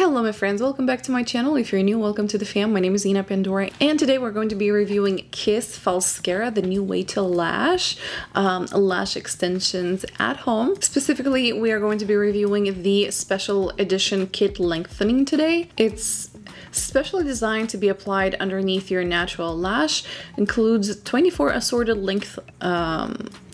Hello my friends, welcome back to my channel. If you're new, welcome to the fam. My name is Ina Pandora and today we're going to be reviewing Kiss Falscara, the new way to lash extensions at home. Specifically, we are going to be reviewing the special edition kit lengthening today. It's specially designed to be applied underneath your natural lash, includes 24 assorted length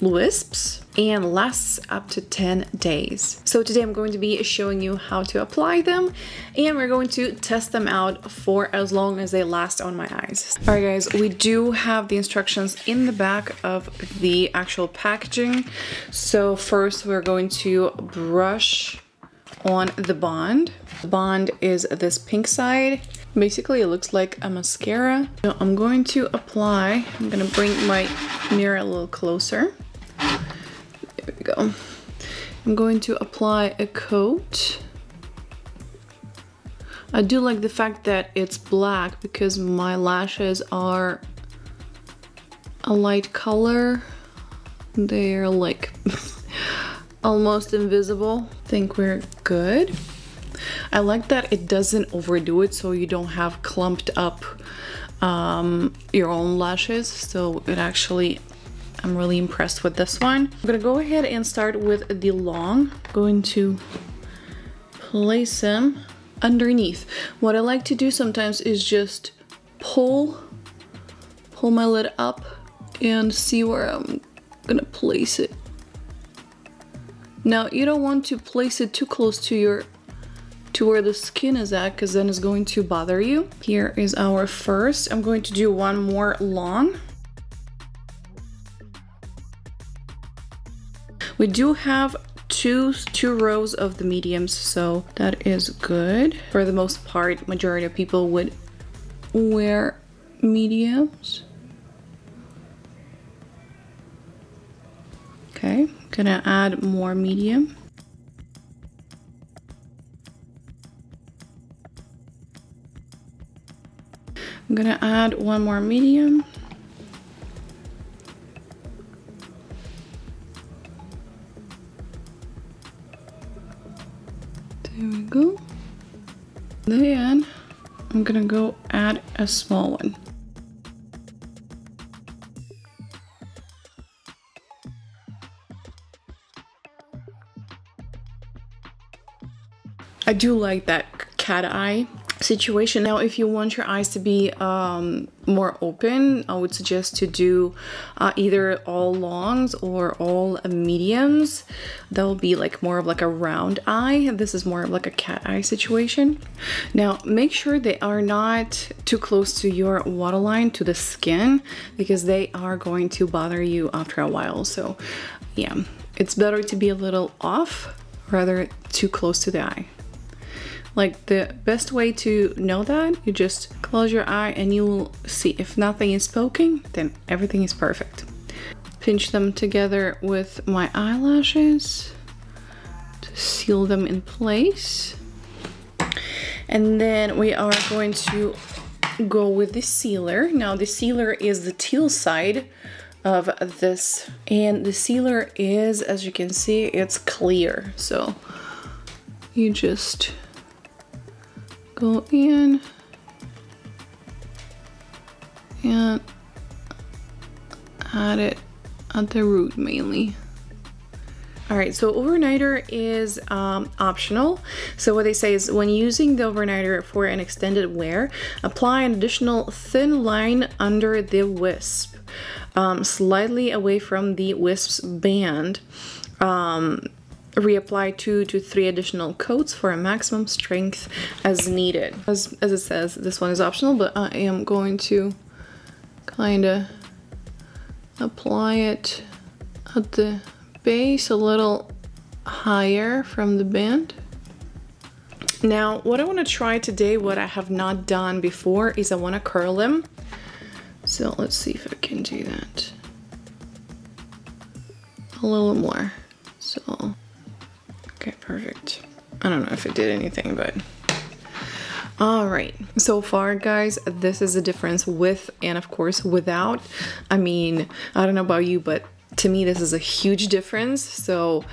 wisps, and lasts up to 10 days. So today I'm going to be showing you how to apply them, and we're going to test them out for as long as they last on my eyes. All right guys, we do have the instructions in the back of the actual packaging. So first we're going to brush on the bond. The bond is this pink side. Basically it looks like a mascara. So I'm going to apply, I'm gonna bring my mirror a little closer. There we go. I'm going to apply a coat. I do like the fact that it's black because my lashes are a light color. They're like almost invisible. I think we're good. I like that it doesn't overdo it, so you don't have clumped up your own lashes. So it actually, I'm really impressed with this one. I'm gonna go ahead and start with the long. I'm going to place them underneath. What I like to do sometimes is just pull my lid up and see where I'm gonna place it. Now you don't want to place it too close to where the skin is at, because then it's going to bother you. Here is our first. I'm going to do one more long. We do have two rows of the mediums, so that is good. For the most part, majority of people would wear mediums. Okay, I'm gonna add more medium. I'm gonna add one more medium. There we go. Then I'm gonna go add a small one. I do like that cat eye situation. Now if you want your eyes to be more open, I would suggest to do either all longs or all mediums. That will be like more of like a round eye. This is more of like a cat eye situation. Now make sure they are not too close to your waterline, to the skin, because they are going to bother you after a while. So yeah, it's better to be a little off rather too close to the eye. Like the best way to know that, you just close your eye and you will see if nothing is poking, then everything is perfect. Pinch them together with my eyelashes to seal them in place. And then we are going to go with the sealer. Now the sealer is the teal side of this, and the sealer is, as you can see, it's clear. So you just go in and add it at the root mainly. All right, so overnighter is optional. So what they say is when using the overnighter for an extended wear, apply an additional thin line under the wisp, slightly away from the wisp's band. Reapply 2 to 3 additional coats for a maximum strength as needed. As it says, this one is optional, but I am going to kind of apply it at the base a little higher from the band. Now what I want to try today, what I have not done before, is I want to curl them. So let's see if I can do that a little more. So okay, perfect. I don't know if it did anything, but all right. So far, guys, this is the difference with and of course without. I mean, I don't know about you, but to me this is a huge difference. So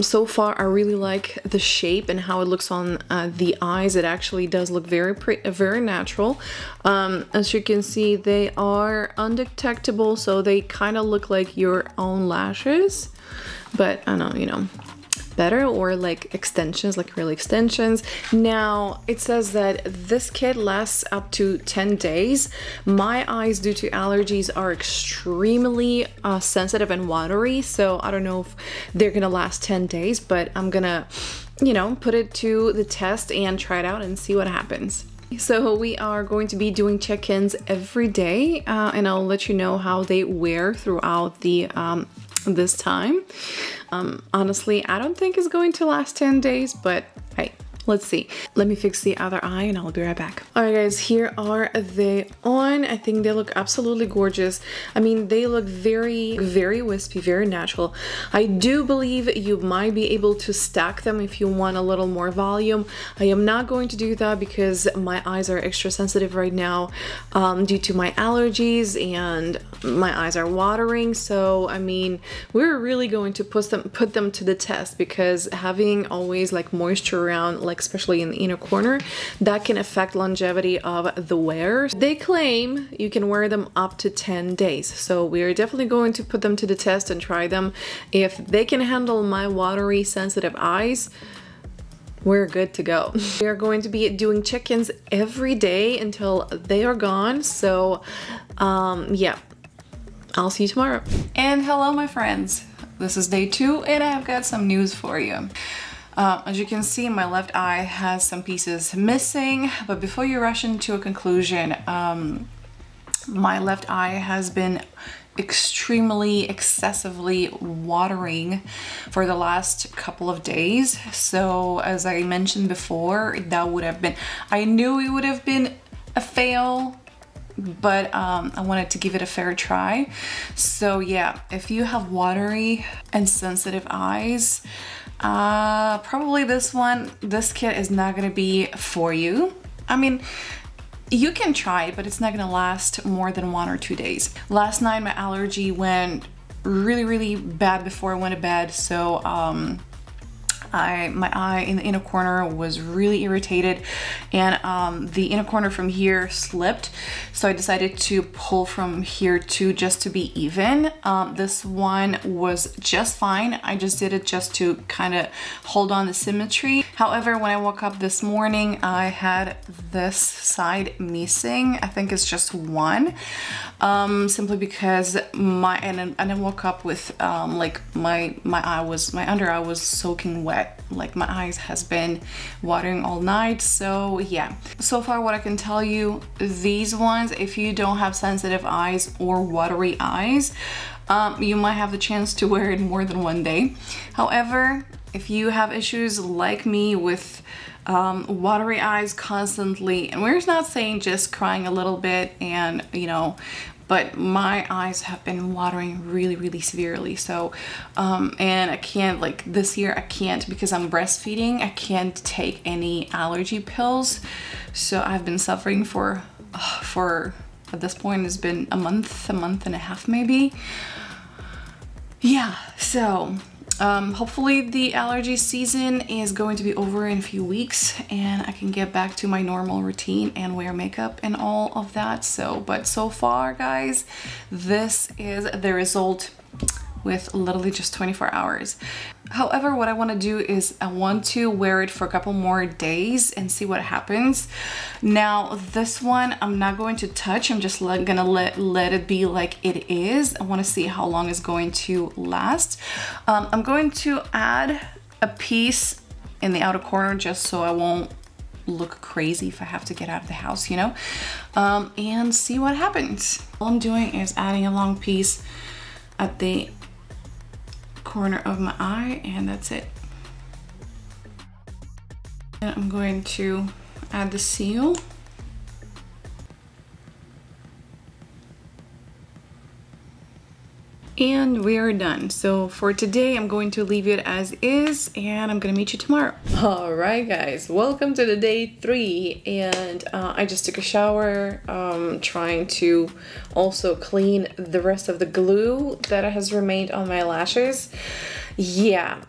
so far I really like the shape and how it looks on the eyes. It actually does look very natural. As you can see, they are undetectable, so they kind of look like your own lashes, but I don't know, you know, better, or like extensions, like real extensions. Now it says that this kit lasts up to 10 days. My eyes, due to allergies, are extremely sensitive and watery, so I don't know if they're gonna last 10 days, but I'm gonna, you know, put it to the test and try it out and see what happens. So we are going to be doing check-ins every day, and I'll let you know how they wear throughout the this time. Honestly, I don't think it's going to last 10 days, but hey, let's see. Let me fix the other eye and I'll be right back. All right guys, here are they on. I think they look absolutely gorgeous. I mean, they look very wispy, very natural. I do believe you might be able to stack them if you want a little more volume. I am not going to do that because my eyes are extra sensitive right now due to my allergies, and my eyes are watering. So I mean, we're really going to put them to the test, because having always like moisture around, like especially in the inner corner, that can affect longevity of the wear. They claim you can wear them up to 10 days, so we're definitely going to put them to the test and try them. If they can handle my watery sensitive eyes, we're good to go. We are going to be doing check-ins every day until they are gone. So yeah, I'll see you tomorrow. And hello my friends, this is day 2 and I've got some news for you. As you can see, my left eye has some pieces missing, but before you rush into a conclusion, my left eye has been extremely excessively watering for the last couple of days. So as I mentioned before, that would have been, I knew it would have been a fail, but I wanted to give it a fair try. So yeah, if you have watery and sensitive eyes, probably this kit is not gonna be for you. I mean, you can try it, but it's not gonna last more than 1 or 2 days. Last night my allergy went really bad before I went to bed, so my eye in the inner corner was really irritated, and the inner corner from here slipped, so I decided to pull from here too, just to be even. This one was just fine. I just did it just to kind of hold on the symmetry. However, when I woke up this morning, I had this side missing. I think it's just one, simply because and I woke up with like my under eye was soaking wet. Like my eyes has been watering all night. So yeah, so far what I can tell you, these ones, if you don't have sensitive eyes or watery eyes, you might have the chance to wear it more than 1 day. However, if you have issues like me with watery eyes constantly, and we're not saying just crying a little bit and, you know, but my eyes have been watering really severely. So and I can't, like this year I can't, because I'm breastfeeding, I can't take any allergy pills. So I've been suffering for at this point it's been a month and a half maybe. Yeah, so hopefully the allergy season is going to be over in a few weeks and I can get back to my normal routine and wear makeup and all of that. So, but so far guys, this is the result with literally just 24 hours. However, what I want to do is I want to wear it for a couple more days and see what happens. Now this one I'm not going to touch, I'm just gonna let it be like it is. I want to see how long it's going to last. I'm going to add a piece in the outer corner just so I won't look crazy if I have to get out of the house, you know, and see what happens. All I'm doing is adding a long piece at the corner of my eye, and that's it. And I'm going to add the seal. And we are done. So for today, I'm going to leave it as is, and I'm gonna meet you tomorrow. All right, guys, welcome to the day 3, and I just took a shower, trying to also clean the rest of the glue that has remained on my lashes. Yeah,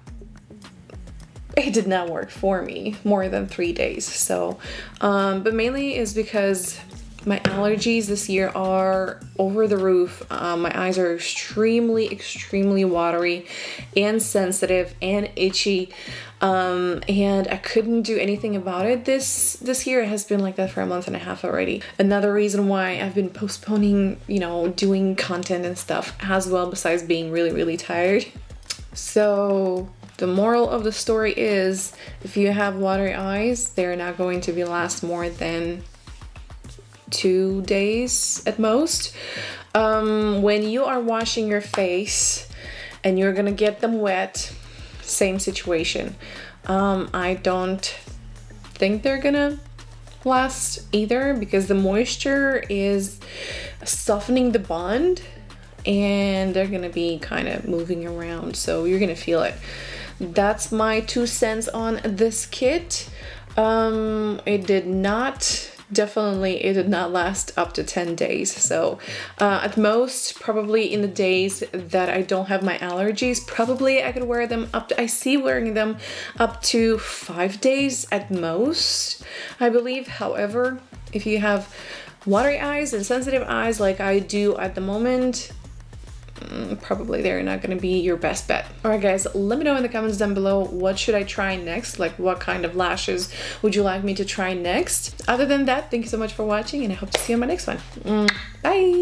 it did not work for me more than 3 days. So, but mainly is because my allergies this year are over the roof. My eyes are extremely watery and sensitive and itchy. And I couldn't do anything about it this year. It has been like that for a month and a half already. Another reason why I've been postponing, you know, doing content and stuff as well, besides being really tired. So the moral of the story is, if you have watery eyes, they're not going to last more than 2 days at most. When you are washing your face and you're gonna get them wet, same situation. I don't think they're gonna last either, because the moisture is softening the bond and they're gonna be kind of moving around, so you're gonna feel it. That's my 2 cents on this kit. It did not last up to 10 days. So at most, probably in the days that I don't have my allergies, probably I could wear them up to, I see wearing them up to 5 days at most, I believe. However, if you have watery eyes and sensitive eyes like I do at the moment, probably they're not going to be your best bet. All right, guys, let me know in the comments down below, what should I try next? Like, what kind of lashes would you like me to try next? Other than that, thank you so much for watching, and I hope to see you on my next one. Bye.